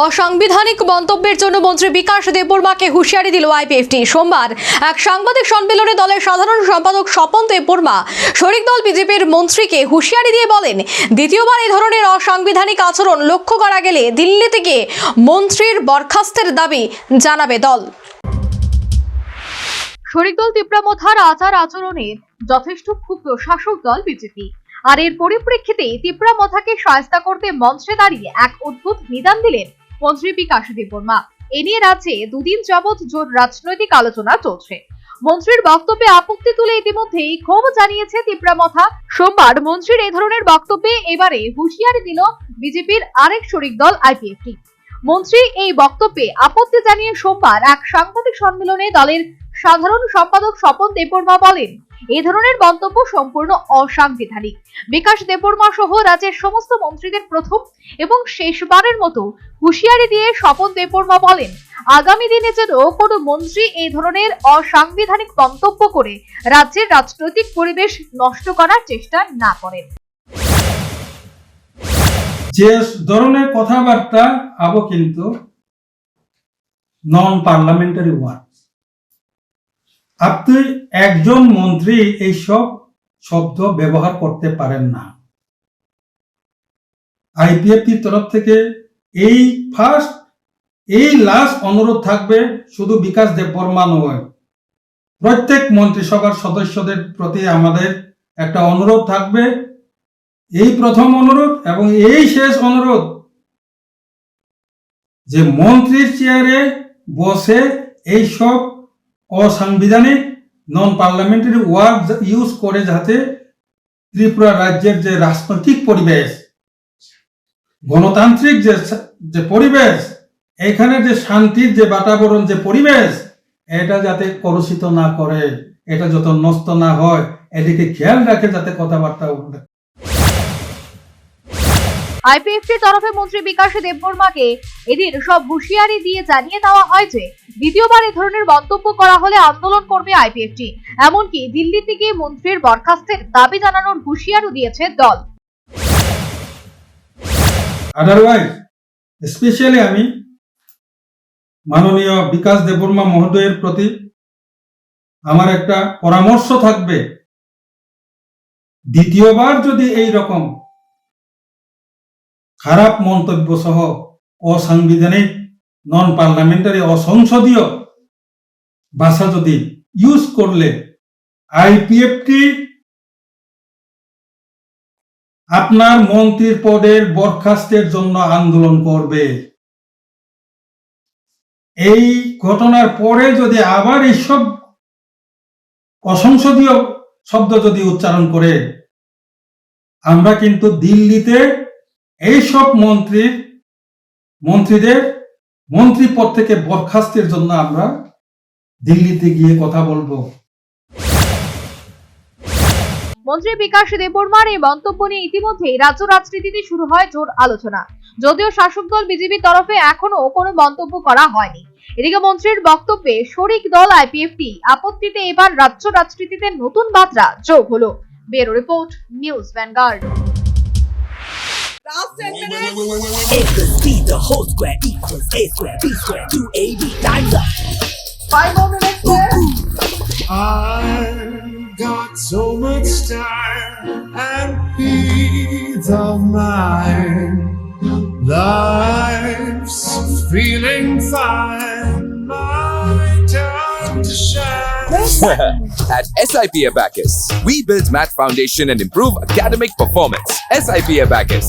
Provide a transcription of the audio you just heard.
অসাংবিধানিক মন্তব্যের জন্য মন্ত্রী বিকাশ দেববর্মাকে হুঁশিয়ারি দিল আইপিএফটি। সোমবার এক সাংবাদিক সম্মেলনে দলের সাধারণ সম্পাদক স্বপন দেববর্মা শরিক দল বিজেপির মন্ত্রীকে হুঁশিয়ারি দিয়ে বলেন, দ্বিতীয়বার এই ধরনের অসাংবিধানিক আচরণ লক্ষ্য করা গেলে দিল্লি থেকে মন্ত্রীর বরখাস্তের দাবি জানাবে দল। শরিক দল তিপ্রামথার আচরণের যথেষ্ট ক্ষুব্ধ শাসক দল বিজেপি। আর এর পরিপ্রেক্ষিতে তিপ্রামথাকে সহায়তা করতে মঞ্চে দাঁড়িয়ে এক অদ্ভুত নিদান দিলেন মন্ত্রী বিকাশ দেববর্মা। এ নিয়ে রাজ্যে দুদিন যাবৎ জোর রাজনৈতিক আলোচনা চলছে। মন্ত্রীর বক্তব্যে আপত্তি তুলে ইতিমধ্যেই ক্ষোভ জানিয়েছে তিপ্রামথা। সোমবার মন্ত্রীর এই ধরনের বক্তব্যে এবারে হুঁশিয়ারি দিল বিজেপির আরেক শরিক দল আইপিএফটি। মন্ত্রী এই বক্তব্যে আপত্তি জানিয়ে সোমবার এক সাংবাদিক সম্মেলনে দলের সাধারণ সম্পাদক স্বপন দেববর্মা বলেন, এই ধরনের মন্তব্য সম্পূর্ণ অসাংবিধানিক। বিকাশ দেববর্মা সহ রাজ্যের সমস্ত মন্ত্রীদের প্রথম এবং শেষবারের মতো হুঁশিয়ারি দিয়ে স্বপন দেববর্মা বলেন, আগামী দিনে যেন কোনো মন্ত্রী এই ধরনের অসাংবিধানিক মন্তব্য করে রাজ্যের রাজনৈতিক পরিবেশ নষ্ট করার চেষ্টা না করেন। যে ধরনের কথাবার্তা আবো কিন্তু নন পার্লামেন্টারি ওয়ার্ড। আপনি একজন মন্ত্রী এইসব শব্দ ব্যবহার করতে পারেন না। আইপিএফটির তরফ থেকে এই লাস্ট অনুরোধ থাকবে, শুধু বিকাশ দেববর্মা নয়, প্রত্যেক মন্ত্রিসভার সদস্যদের প্রতি আমাদের একটা অনুরোধ থাকবে। এই প্রথম অনুরোধ এবং এই শেষ অনুরোধ যে মন্ত্রীর চেয়ারে বসে এইসব অসাংবিধানিক নন পার্লামেন্টারি ওয়ার্ড ইউজ করে যাতে ত্রিপুরা রাজ্যের যে রাজনৈতিক পরিবেশ, গণতান্ত্রিক যে পরিবেশ, এখানে যে শান্তির যে বাতাবরণ, যে পরিবেশ, এটা যাতে কলুষিত না করে, এটা যত নষ্ট না হয়, এদিকে খেয়াল রাখে যাতে কথাবার্তা উঠে। আইপিএফটির তরফে মন্ত্রী বিকাশ দেববর্মাকে এদিন সব হুঁশিয়ারি দিয়ে জানিয়ে দেওয়া হয় যে দ্বিতীয়বার এই ধরনের মন্তব্য করা হলে আন্দোলন করবে আইপিএফটি। এমনকি দিল্লি থেকে মন্ত্রীর বরখাস্তের দাবি জানানোর হুঁশিয়ারও দিয়েছে দল। আদারওয়াইজ স্পেশালি আমি মাননীয় বিকাশ দেববর্মা মহোদয়ের প্রতি আমার একটা পরামর্শ থাকবে, দ্বিতীয়বার যদি এই রকম খারাপ মন্তব্য সহ অসাংবিধানিক নন পার্লামেন্টারি অসংসদীয় ভাষা যদি ইউজ করলে আইপিএফটি আপনার মন্ত্রীর পদের বরখাস্তের জন্য আন্দোলন করবে। এই ঘটনার পরে যদি আবার এইসব অসংসদীয় শব্দ যদি উচ্চারণ করে, আমরা কিন্তু দিল্লিতে এইসব মন্ত্রীদের মন্ত্রী পদ থেকে বরখাস্তের জন্য আমরা দিল্লিতে গিয়ে কথা বলবো। মন্ত্রী বিকাশ দেববর্মার এই মন্তব্য নিয়ে ইতিমধ্যেই রাজ্য রাজনীতিতে শুরু হয় জোর আলোচনা। যদিও শাসক দল বিজেপির তরফে এখনো কোনো মন্তব্য করা হয়নি। এদিকে মন্ত্রীর বক্তব্যে শরিক দল আইপিএফটি আপত্তিতে এবার রাজ্য রাজনীতিতে নতুন মাত্রা যোগ হলো। Bureau report, news vanguard. Last 10 minutes. A plus B, the whole square equals A square, B square, 2AB, times up. 5 more minutes there. I've got so much time and peace of mind. Life's feeling fine. My time to shine. At SIP Abacus, we build math foundation and improve academic performance. SIP Abacus,